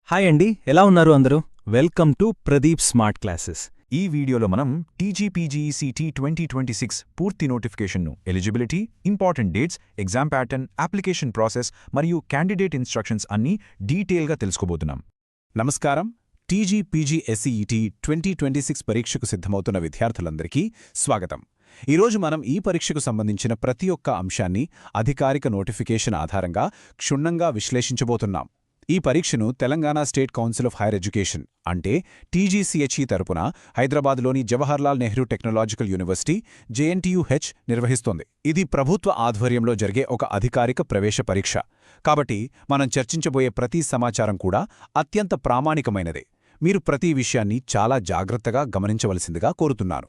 Hi అండి, ఎలా ఉన్నారు అందరూ? Welcome to Pradeep smart classes. ఈ వీడియోలో మనం టీజీపీజీఈసీటీ 2026 పూర్తి నోటిఫికేషన్ను, eligibility, important dates, exam pattern, application process మరియు క్యాండిడేట్ ఇన్స్ట్రక్షన్స్ అన్నీ డీటెయిల్గా తెలుసుకోబోతున్నాం. నమస్కారం. టీజీపీజీఎస్ఈఈటీ 2026 పరీక్షకు సిద్ధమవుతున్న విద్యార్థులందరికీ స్వాగతం. ఈరోజు మనం ఈ పరీక్షకు సంబంధించిన ప్రతి ఒక్క అంశాన్ని అధికారిక నోటిఫికేషన్ ఆధారంగా క్షుణ్ణంగా విశ్లేషించబోతున్నాం. ఈ పరీక్షను Telangana state council of higher education అంటే టీజీసీహెచ్ఈ తరపున హైదరాబాద్లోని Jawaharlal Nehru technological university JNTUH నిర్వహిస్తోంది. ఇది ప్రభుత్వ ఆధ్వర్యంలో జరిగే ఒక అధికారిక ప్రవేశ పరీక్ష. కాబట్టి మనం చర్చించబోయే ప్రతి సమాచారం కూడా అత్యంత ప్రామాణికమైనదే. మీరు ప్రతి విషయాన్ని చాలా జాగ్రత్తగా గమనించవలసిందిగా కోరుతున్నాను.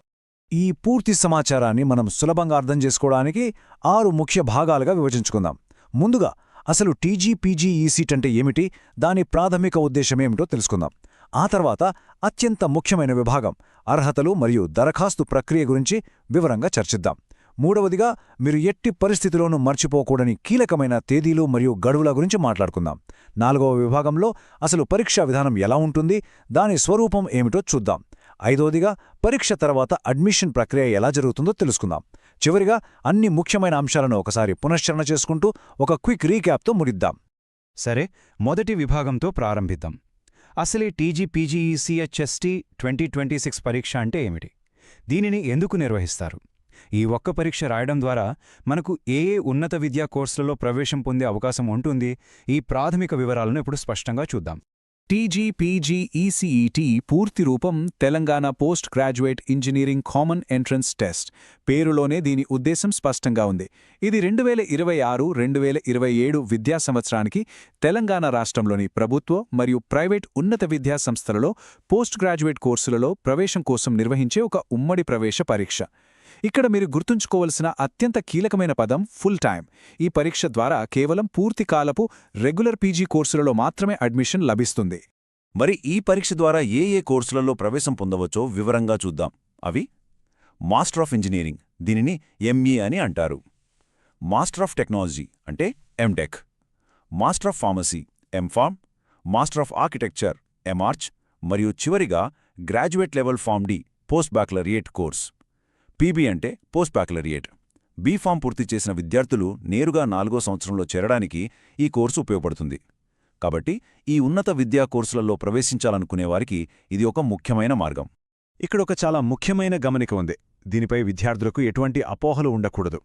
ఈ పూర్తి సమాచారాన్ని మనం సులభంగా అర్థం చేసుకోవడానికి 6 ముఖ్య భాగాలుగా విభజించుకుందాం. ముందుగా అసలు టీజీపీజీఈసీట్ అంటే ఏమిటి, దాని ప్రాథమిక ఉద్దేశమేమిటో తెలుసుకుందాం. ఆ తర్వాత అత్యంత ముఖ్యమైన విభాగం అర్హతలు మరియు దరఖాస్తు ప్రక్రియ గురించి వివరంగా చర్చిద్దాం. మూడవదిగా మీరు ఎట్టి పరిస్థితిలోనూ మర్చిపోకూడని కీలకమైన తేదీలు మరియు గడువుల గురించి మాట్లాడుకుందాం. నాలుగవ విభాగంలో అసలు పరీక్షా విధానం ఎలా ఉంటుంది, దాని స్వరూపం ఏమిటో చూద్దాం. ఐదవదిగా పరీక్ష తర్వాత అడ్మిషన్ ప్రక్రియ ఎలా జరుగుతుందో తెలుసుకుందాం. చివరిగా అన్ని ముఖ్యమైన అంశాలను ఒకసారి పునశ్చరణ చేసుకుంటూ ఒక క్విక్ రీక్యాప్తో ముగిద్దాం. సరే, మొదటి విభాగంతో ప్రారంభిద్దాం. అసలే టీజీపీజీఈసీహెచ్ఎస్టీ 2026 పరీక్ష అంటే ఏమిటి? దీనిని ఎందుకు నిర్వహిస్తారు? ఈ ఒక్క పరీక్ష రాయడం ద్వారా మనకు ఏ ఉన్నత విద్యా కోర్సులలో ప్రవేశం పొందే అవకాశం ఉంటుంది? ఈ ప్రాథమిక వివరాలను ఇప్పుడు స్పష్టంగా చూద్దాం. టీజీపీజీఈసీఈటీ పూర్తి రూపం Telangana post graduate engineering common entrance test. పేరులోనే దీని ఉద్దేశం స్పష్టంగా ఉంది. ఇది 2026-2027 విద్యా సంవత్సరానికి తెలంగాణ రాష్ట్రంలోని ప్రభుత్వ మరియు ప్రైవేట్ ఉన్నత విద్యా సంస్థలలో పోస్ట్ గ్రాడ్యుయేట్ కోర్సులలో ప్రవేశం కోసం నిర్వహించే ఒక ఉమ్మడి ప్రవేశ పరీక్ష. ఇక్కడ మీరు గుర్తుంచుకోవలసిన అత్యంత కీలకమైన పదం ఫుల్ టైం. ఈ పరీక్ష ద్వారా కేవలం పూర్తికాలపు రెగ్యులర్ పీజీ కోర్సులలో మాత్రమే అడ్మిషన్ లభిస్తుంది. మరి ఈ పరీక్ష ద్వారా ఏ కోర్సులలో ప్రవేశం పొందవచ్చో వివరంగా చూద్దాం. అవి: మాస్టర్ ఆఫ్ ఇంజనీరింగ్, దీనిని ఎంఈ అని అంటారు. మాస్టర్ ఆఫ్ టెక్నాలజీ అంటే MTech. Master of pharmacy MPharm. Master of architecture MArch. మరియు చివరిగా graduate level Pharm D post baccalaureate course. PB అంటే పోస్ట్ బ్యాక్లరియట్. బీఫామ్ పూర్తి చేసిన విద్యార్థులు నేరుగా 4వ సంవత్సరంలో చేరడానికి ఈ కోర్సు ఉపయోగపడుతుంది. కాబట్టి ఈ ఉన్నత విద్యా కోర్సులలో ప్రవేశించాలనుకునేవారికి ఇది ఒక ముఖ్యమైన మార్గం. ఇక్కడ ఒక చాలా ముఖ్యమైన గమనిక ఉంది. దీనిపై విద్యార్థులకు ఎటువంటి అపోహలు ఉండకూడదు.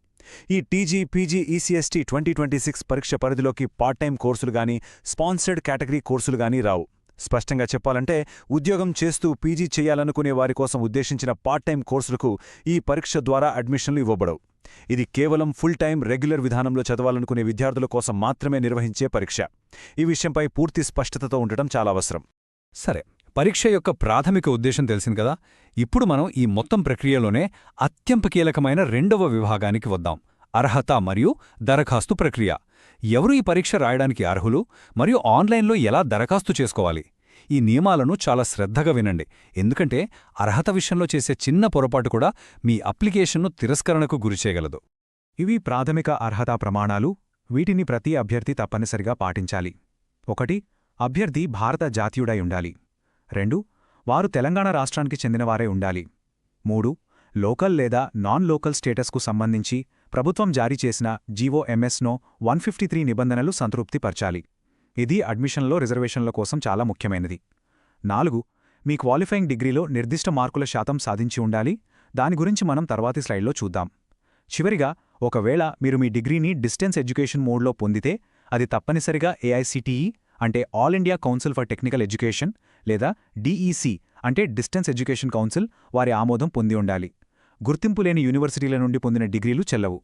ఈ టీజీపీజీఈసీఎస్టీ 2026 పరీక్ష పరిధిలోకి పార్ట్ టైం కోర్సులు గానీ, స్పాన్సర్డ్ కేటగిరీ కోర్సులు గానీ రావు. స్పష్టంగా చెప్పాలంటే ఉద్యోగం చేస్తూ పీజీ చేయాలనుకునే వారి కోసం ఉద్దేశించిన పార్ట్ టైం కోర్సులకు ఈ పరీక్ష ద్వారా అడ్మిషన్లు ఇవ్వబడవు. ఇది కేవలం ఫుల్ టైం రెగ్యులర్ విధానంలో చదవాలనుకునే విద్యార్థుల కోసం మాత్రమే నిర్వహించే పరీక్ష. ఈ విషయంపై పూర్తి స్పష్టతతో ఉండటం చాలా అవసరం. సరే, పరీక్ష యొక్క ప్రాథమిక ఉద్దేశం తెలిసింది కదా. ఇప్పుడు మనం ఈ మొత్తం ప్రక్రియలోనే అత్యంత కీలకమైన రెండవ విభాగానికి వద్దాం: అర్హత మరియు దరఖాస్తు ప్రక్రియ. ఎవరు ఈ పరీక్ష రాయడానికి అర్హులు మరియు ఆన్లైన్లో ఎలా దరఖాస్తు చేసుకోవాలి? ఈ నియమాలను చాలా శ్రద్ధగా వినండి, ఎందుకంటే అర్హత విషయంలో చేసే చిన్న పొరపాటు కూడా మీ అప్లికేషన్ను తిరస్కరణకు గురిచేయగలదు. ఇవి ప్రాథమిక అర్హతా ప్రమాణాలు. వీటిని ప్రతి అభ్యర్థి తప్పనిసరిగా పాటించాలి. 1. అభ్యర్థి భారత జాతీయుడై ఉండాలి. 2. వారు తెలంగాణ రాష్ట్రానికి చెందినవారే ఉండాలి. 3. లోకల్ లేదా నాన్ లోకల్ స్టేటస్కు సంబంధించి ప్రభుత్వం జారీ చేసిన జీవోఎంఎస్నో 153 నిబంధనలు సంతృప్తిపరచాలి. ఇది అడ్మిషన్లో రిజర్వేషన్ల కోసం చాలా ముఖ్యమైనది. 4. మీ క్వాలిఫైయింగ్ డిగ్రీలో నిర్దిష్ట మార్కుల శాతం సాధించి ఉండాలి. దాని గురించి మనం తర్వాతి స్లైడ్లో చూద్దాం. చివరిగా, ఒకవేళ మీరు మీ డిగ్రీని డిస్టెన్స్ ఎడ్యుకేషన్ మోడ్లో పొందితే అది తప్పనిసరిగా ఏఐసిటిఈ అంటే all India council for technical education లేదా డిఈసి అంటే డిస్టెన్స్ ఎడ్యుకేషన్ కౌన్సిల్ వారి ఆమోదం పొంది ఉండాలి. గుర్తింపు లేని యూనివర్సిటీల నుండి పొందిన డిగ్రీలు చెల్లవు.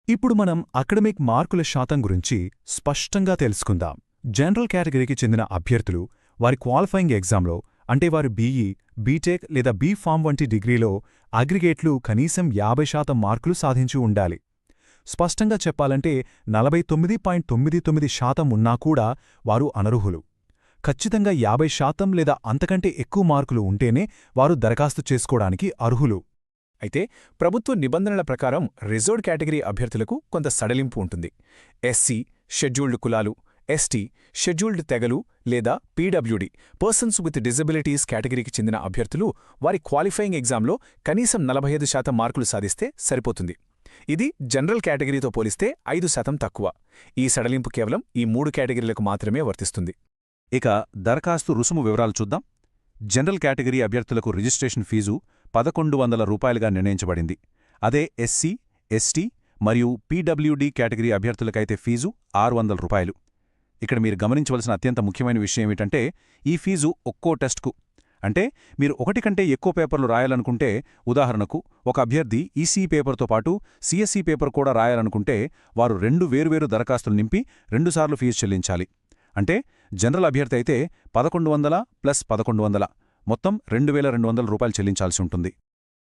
ఇప్పుడు మనం అకాడమిక్ మార్కుల శాతం గురించి స్పష్టంగా తెలుసుకుందాం. జనరల్ కేటగిరీకి చెందిన అభ్యర్థులు వారి క్వాలిఫైయింగ్ ఎగ్జామ్లో అంటే వారి బీఈ, బీటెక్ లేదా బీఫామ్ వంటి డిగ్రీలో అగ్రిగేట్లు కనీసం 50% మార్కులు సాధించి ఉండాలి. స్పష్టంగా చెప్పాలంటే 49.99% ఉన్నా కూడా వారు అనర్హులు. ఖచ్చితంగా 50% లేదా అంతకంటే ఎక్కువ మార్కులు ఉంటేనే వారు దరఖాస్తు చేసుకోవడానికి అర్హులు. అయితే ప్రభుత్వ నిబంధనల ప్రకారం రిజర్వ్డ్ కేటగిరీ అభ్యర్థులకు కొంత సడలింపు ఉంటుంది. ఎస్సీ, షెడ్యూల్డ్ కులాలు, ఎస్టీ షెడ్యూల్డ్ తెగలు లేదా పీడబ్ల్యూడి పర్సన్స్ విత్ డిజబిలిటీస్ కేటగిరీకి చెందిన అభ్యర్థులు వారి క్వాలిఫైయింగ్ ఎగ్జామ్లో కనీసం 45% మార్కులు సాధిస్తే సరిపోతుంది. ఇది జనరల్ కేటగిరీతో పోలిస్తే 5% తక్కువ. ఈ సడలింపు కేవలం ఈ 3 కేటగిరీలకు మాత్రమే వర్తిస్తుంది. ఇక దరఖాస్తు రుసుము వివరాలు చూద్దాం. జనరల్ కేటగిరీ అభ్యర్థులకు రిజిస్ట్రేషన్ ఫీజు 1,100 రూపాయలుగా నిర్ణయించబడింది. అదే ఎస్సీ, ఎస్టీ మరియు పీడబ్ల్యూడీ కేటగిరీ అభ్యర్థులకైతే ఫీజు 600 రూపాయలు. ఇక్కడ మీరు గమనించవలసిన అత్యంత ముఖ్యమైన విషయం ఏమిటంటే ఈ ఫీజు ఒక్కో టెస్ట్కు, అంటే మీరు 1 కంటే ఎక్కువ పేపర్లు రాయాలనుకుంటే, ఉదాహరణకు ఒక అభ్యర్థి ఈసీ పేపర్తో పాటు సిఎస్ఈ పేపర్ కూడా రాయాలనుకుంటే వారు 2 వేర్వేరు దరఖాస్తులు నింపి 2 సార్లు ఫీజు చెల్లించాలి. అంటే జనరల్ అభ్యర్థి అయితే 1,100 ప్లస్ 1,100 మొత్తం 2,200 రూపాయలు చెల్లించాల్సి ఉంటుంది.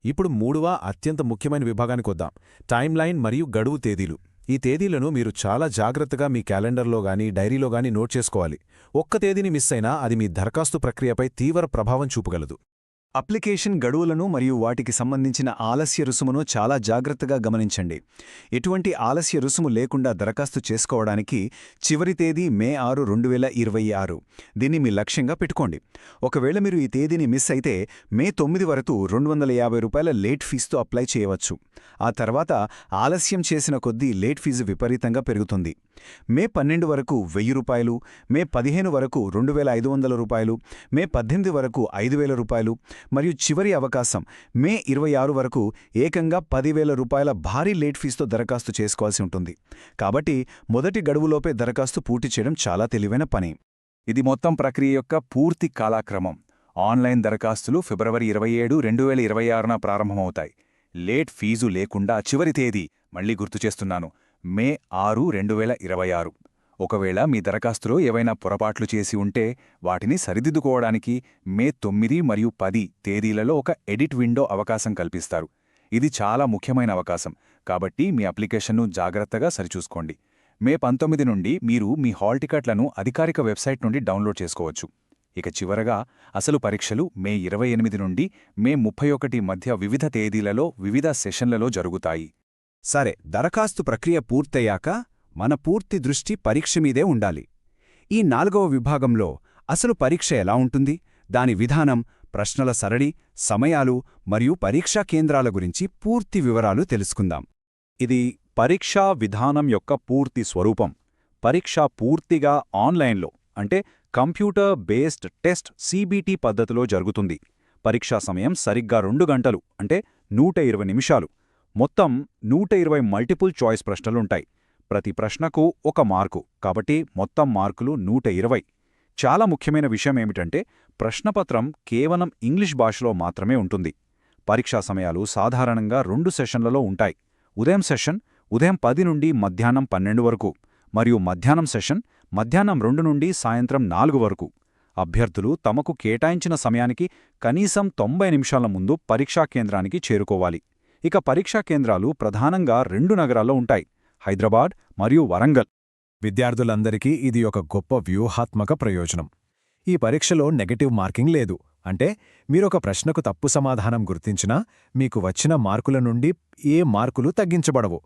ఇప్పుడు 3వ అత్యంత ముఖ్యమైన విభాగానికొద్దాం, టైమ్లైన్ మరియు గడువు తేదీలు. ఈ తేదీలను మీరు చాలా జాగ్రత్తగా మీ క్యాలెండర్లో గానీ డైరీలో గానీ నోట్ చేసుకోవాలి. ఒక్క తేదీని మిస్ అయినా అది మీ దరఖాస్తు ప్రక్రియపై తీవ్ర ప్రభావం చూపగలదు. అప్లికేషన్ గడువులను మరియు వాటికి సంబంధించిన ఆలస్య రుసుమును చాలా జాగ్రత్తగా గమనించండి. ఎటువంటి ఆలస్య రుసుము లేకుండా దరఖాస్తు చేసుకోవడానికి చివరి తేదీ మే 6, 2026. దీన్ని మీ లక్ష్యంగా పెట్టుకోండి. ఒకవేళ మీరు ఈ తేదీని మిస్ అయితే మే 9 వరకు 250 రూపాయల లేట్ ఫీజుతో అప్లై చేయవచ్చు. ఆ తర్వాత ఆలస్యం చేసిన కొద్దీ లేట్ ఫీజు విపరీతంగా పెరుగుతుంది. మే 12 వరకు 1000 రూపాయలు, మే 15 వరకు 2,500 రూపాయలు, మే 18 వరకు 5,000 రూపాయలు మరియు చివరి అవకాశం మే 26 వరకు ఏకంగా 10,000 రూపాయల భారీ లేట్ ఫీజుతో దరఖాస్తు చేసుకోవాల్సి ఉంటుంది. కాబట్టి మొదటి గడువులోపే దరఖాస్తు పూర్తి చేయడం చాలా తెలివైన పని. ఇది మొత్తం ప్రక్రియ యొక్క పూర్తి కాలక్రమం. ఆన్లైన్ దరఖాస్తులు ఫిబ్రవరి 27, 2026న ప్రారంభమవుతాయి. లేట్ ఫీజు లేకుండా చివరి తేదీ, మళ్లీ గుర్తుచేస్తున్నాను, మే 6, 2026. ఒకవేళ మీ దరఖాస్తులో ఏవైనా పొరపాట్లు చేసి ఉంటే వాటిని సరిదిద్దుకోవడానికి మే 9 మరియు 10 తేదీలలో ఒక ఎడిట్ విండో అవకాశం కల్పిస్తారు. ఇది చాలా ముఖ్యమైన అవకాశం, కాబట్టి మీ అప్లికేషన్ను జాగ్రత్తగా సరిచూసుకోండి. మే 19 నుండి మీరు మీ హాల్ టికెట్లను అధికారిక వెబ్సైట్ నుండి డౌన్లోడ్ చేసుకోవచ్చు. ఇక చివరగా అసలు పరీక్షలు మే 28 నుండి మే 31 మధ్య వివిధ తేదీలలో వివిధ సెషన్లలో జరుగుతాయి. సరే, దరఖాస్తు ప్రక్రియ పూర్తయ్యాక మన పూర్తి దృష్టి పరీక్ష మీదే ఉండాలి. ఈ 4వ విభాగంలో అసలు పరీక్ష ఎలా ఉంటుంది, దాని విధానం, ప్రశ్నల సరళి, సమయాలు మరియు పరీక్షా కేంద్రాల గురించి పూర్తి వివరాలు తెలుసుకుందాం. ఇది పరీక్షా విధానం యొక్క పూర్తి స్వరూపం. పరీక్ష పూర్తిగా ఆన్లైన్లో, అంటే కంప్యూటర్ బేస్డ్ టెస్ట్ CBT పద్ధతిలో జరుగుతుంది. పరీక్షా సమయం సరిగ్గా 2 గంటలు, అంటే 120 నిమిషాలు. మొత్తం 120 మల్టిపుల్ చాయిస్ ప్రశ్నలుంటాయి. ప్రతి ప్రశ్నకు 1 మార్కు, కాబట్టి మొత్తం మార్కులు 120. చాలా ముఖ్యమైన విషయమేమిటంటే ప్రశ్నపత్రం కేవలం ఇంగ్లీష్ భాషలో మాత్రమే ఉంటుంది. పరీక్షా సమయాలు సాధారణంగా 2 సెషన్లలో ఉంటాయి. ఉదయం సెషన్ ఉదయం 10 నుండి మధ్యాహ్నం 12 వరకు, మరియు మధ్యాహ్నం సెషన్ మధ్యాహ్నం 2 నుండి సాయంత్రం 4 వరకు. అభ్యర్థులు తమకు కేటాయించిన సమయానికి కనీసం 90 నిమిషాల ముందు పరీక్షా కేంద్రానికి చేరుకోవాలి. ఇక పరీక్షా కేంద్రాలు ప్రధానంగా 2 నగరాల్లో ఉంటాయి, హైదరాబాద్ మరియు వరంగల్. విద్యార్థులందరికీ ఇది ఒక గొప్ప వ్యూహాత్మక ప్రయోజనం. ఈ పరీక్షలో నెగటివ్ మార్కింగ్ లేదు. అంటే మీరొక ప్రశ్నకు తప్పు సమాధానం గుర్తించినా మీకు వచ్చిన మార్కుల నుండి ఏ మార్కులు తగ్గించబడవు.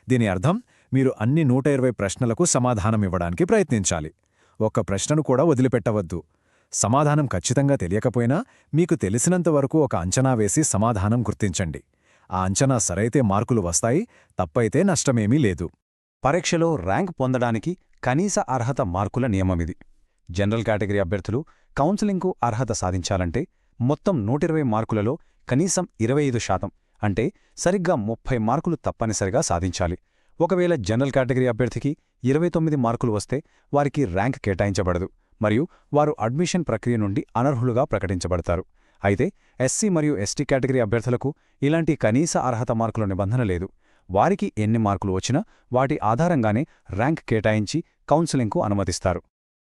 దీని అర్థం మీరు అన్ని 120 ప్రశ్నలకు సమాధానమివ్వడానికి ప్రయత్నించాలి. ఒక్క ప్రశ్నను కూడా వదిలిపెట్టవద్దు. సమాధానం ఖచ్చితంగా తెలియకపోయినా మీకు తెలిసినంతవరకు ఒక అంచనా వేసి సమాధానం గుర్తించండి. ఆ అంచనా సరైతే మార్కులు వస్తాయి, తప్పైతే నష్టమేమీ లేదు. పరీక్షలో ర్యాంక్ పొందడానికి కనీస అర్హత మార్కుల నియమమిది. జనరల్ కేటగిరీ అభ్యర్థులు కౌన్సిలింగ్కు అర్హత సాధించాలంటే మొత్తం 120 మార్కులలో కనీసం 25%, అంటే సరిగ్గా 30 మార్కులు తప్పనిసరిగా సాధించాలి. ఒకవేళ జనరల్ కేటగిరీ అభ్యర్థికి 29 మార్కులు వస్తే వారికి ర్యాంక్ కేటాయించబడదు మరియు వారు అడ్మిషన్ ప్రక్రియ నుండి అనర్హులుగా ప్రకటించబడతారు. అయితే ఎస్సీ మరియు ఎస్టీ కేటగిరీ అభ్యర్థులకు ఇలాంటి కనీస అర్హత మార్కుల నిబంధన లేదు. వారికి ఎన్ని మార్కులు వచ్చినా వాటి ఆధారంగానే ర్యాంక్ కేటాయించి కౌన్సిలింగ్కు అనుమతిస్తారు.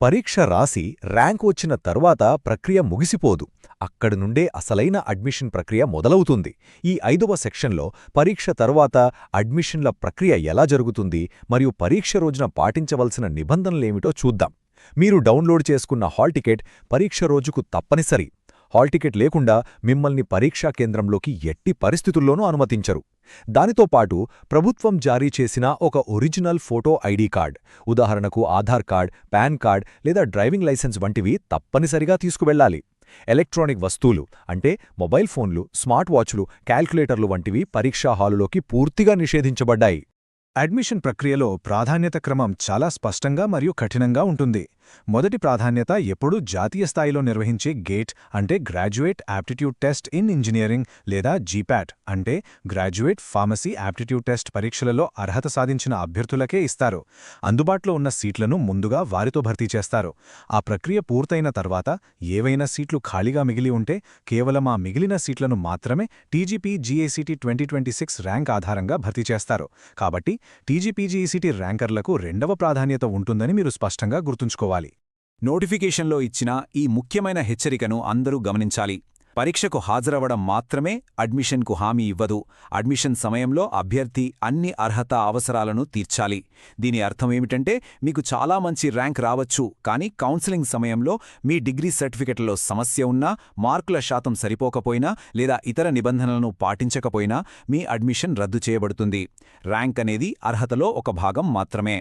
పరీక్ష రాసి ర్యాంక్ వచ్చిన తర్వాత ప్రక్రియ ముగిసిపోదు. అక్కడి నుండే అసలైన అడ్మిషన్ ప్రక్రియ మొదలవుతుంది. ఈ 5వ సెక్షన్లో పరీక్ష తర్వాత అడ్మిషన్ల ప్రక్రియ ఎలా జరుగుతుంది మరియు పరీక్ష రోజున పాటించవలసిన నిబంధనలేమిటో చూద్దాం. మీరు డౌన్లోడ్ చేసుకున్న హాల్ టికెట్ పరీక్ష రోజుకు తప్పనిసరి. హాల్ టికెట్ లేకుండా మిమ్మల్ని పరీక్షా కేంద్రంలోకి ఎట్టి పరిస్థితుల్లోనూ అనుమతించరు. దానితో పాటు ప్రభుత్వం జారీ చేసిన ఒక ఒరిజినల్ ఫోటో ఐడి కార్డ్, ఉదాహరణకు ఆధార్ కార్డ్, పాన్ కార్డ్ లేదా డ్రైవింగ్ లైసెన్స్ వంటివి తప్పనిసరిగా తీసుకువెళ్ళాలి. ఎలక్ట్రానిక్ వస్తువులు అంటే మొబైల్ ఫోన్లు, స్మార్ట్ వాచ్లు, క్యాల్కులేటర్లు వంటివి పరీక్షా హాలులోకి పూర్తిగా నిషేధించబడ్డాయి. అడ్మిషన్ ప్రక్రియలో ప్రాధాన్యత క్రమం చాలా స్పష్టంగా మరియు కఠినంగా ఉంటుంది. మొదటి ప్రాధాన్యత ఎప్పుడూ జాతీయ స్థాయిలో నిర్వహించే గేట్ అంటే graduate aptitude test in engineering లేదా జీపాట్ అంటే గ్రాడ్యుయేట్ ఫార్మసీ యాప్టిట్యూడ్ టెస్ట్ పరీక్షలలో అర్హత సాధించిన అభ్యర్థులకే ఇస్తారు. అందుబాటులో ఉన్న సీట్లను ముందుగా వారితో భర్తీ చేస్తారు. ఆ ప్రక్రియ పూర్తయిన తర్వాత ఏవైనా సీట్లు ఖాళీగా మిగిలి ఉంటే కేవలం ఆ మిగిలిన సీట్లను మాత్రమే టీజీపీ జీఏసీటీ 2026 ర్యాంక్ ఆధారంగా భర్తీ చేస్తారు. కాబట్టి టీజీపీజీఈసీటీ ర్యాంకర్లకు రెండవ ప్రాధాన్యత ఉంటుందని మీరు స్పష్టంగా గుర్తుంచుకోవాలి. నోటిఫికేషన్లో ఇచ్చిన ఈ ముఖ్యమైన హెచ్చరికను అందరూ గమనించాలి. పరీక్షకు హాజరవడం మాత్రమే అడ్మిషన్కు హామీ ఇవ్వదు. అడ్మిషన్ సమయంలో అభ్యర్థి అన్ని అర్హత అవసరాలను తీర్చాలి. దీని అర్థమేమిటంటే మీకు చాలా మంచి ర్యాంక్ రావచ్చు, కానీ కౌన్సిలింగ్ సమయంలో మీ డిగ్రీ సర్టిఫికెట్లలో సమస్య ఉన్నా, మార్కుల శాతం సరిపోకపోయినా లేదా ఇతర నిబంధనలను పాటించకపోయినా మీ అడ్మిషన్ రద్దు చేయబడుతుంది. ర్యాంక్ అనేది అర్హతలో ఒక భాగం మాత్రమే.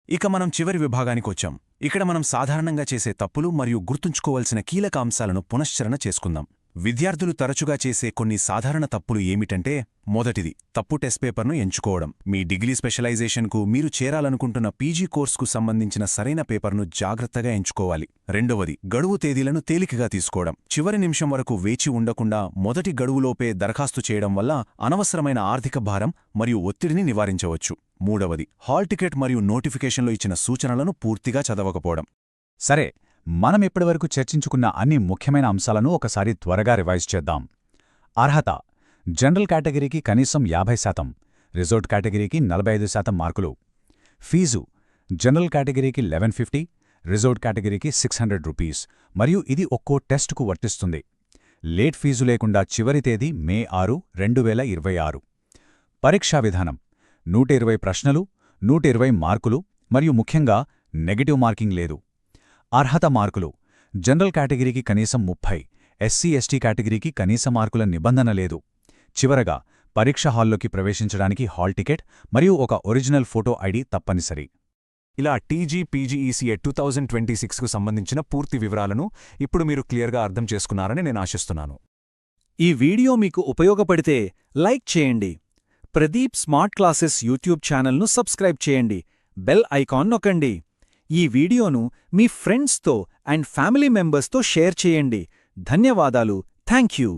ఇక మనం చివరి విభాగానికొచ్చాం. ఇక్కడ మనం సాధారణంగా చేసే తప్పులు మరియు గుర్తుంచుకోవలసిన కీలక అంశాలను పునశ్చరణ చేసుకుందాం. విద్యార్థులు తరచుగా చేసే కొన్ని సాధారణ తప్పులు ఏమిటంటే, మొదటిది తప్పు టెస్ట్ పేపర్ను ఎంచుకోవడం. మీ డిగ్రీ స్పెషలైజేషన్కు మీరు చేరాలనుకుంటున్న పీజీ కోర్సుకు సంబంధించిన సరైన పేపర్ను జాగ్రత్తగా ఎంచుకోవాలి. రెండవది గడువు తేదీలను తేలికగా తీసుకోవడం. చివరి నిమిషం వరకు వేచి ఉండకుండా మొదటి గడువులోపే దరఖాస్తు చేయడం వల్ల అనవసరమైన ఆర్థిక భారం మరియు ఒత్తిడిని నివారించవచ్చు. మూడవది హాల్ టికెట్ మరియు నోటిఫికేషన్లో ఇచ్చిన సూచనలను పూర్తిగా చదవకపోవడం. సరే, మనం ఇప్పటివరకు చర్చించుకున్న అన్ని ముఖ్యమైన అంశాలను ఒకసారి త్వరగా రివైజ్ చేద్దాం. అర్హత: జనరల్ కేటగిరీకి కనీసం 50%, రిజర్వ్డ్ కేటగిరీకి 45% మార్కులు. ఫీజు: జనరల్ కేటగిరీకి 1150, రిజర్వ్డ్ కేటగిరీకి 600 రూపీస్, మరియు ఇది ఒక్కో టెస్టుకు వర్తిస్తుంది. లేట్ ఫీజు లేకుండా చివరి తేదీ మే 6, 2026. పరీక్షా విధానం: 120 ప్రశ్నలు, 120 మార్కులు, మరియు ముఖ్యంగా నెగటివ్ మార్కింగ్ లేదు. అర్హత మార్కులు: జనరల్ కేటగిరీకి కనీసం 30, ఎస్సీ ఎస్టీ కేటగిరీకి కనీస మార్కుల నిబంధన లేదు. చివరగా పరీక్ష హాల్లోకి ప్రవేశించడానికి హాల్ టికెట్ మరియు ఒక ఒరిజినల్ ఫోటో ఐడి తప్పనిసరి. ఇలా టీజీపీజీఈసీఏ 2026కు సంబంధించిన పూర్తి వివరాలను ఇప్పుడు మీరు క్లియర్గా అర్థం చేసుకున్నారని నేను ఆశిస్తున్నాను. ఈ వీడియో మీకు ఉపయోగపడితే లైక్ చేయండి. ప్రదీప్ స్మార్ట్ క్లాసెస్ యూట్యూబ్ ఛానల్ను సబ్స్క్రైబ్ చేయండి. బెల్ ఐకాన్ నొక్కండి. ఈ వీడియోను మీ ఫ్రెండ్స్తో అండ్ ఫ్యామిలీ మెంబర్స్తో షేర్ చేయండి. ధన్యవాదాలు. Thank you.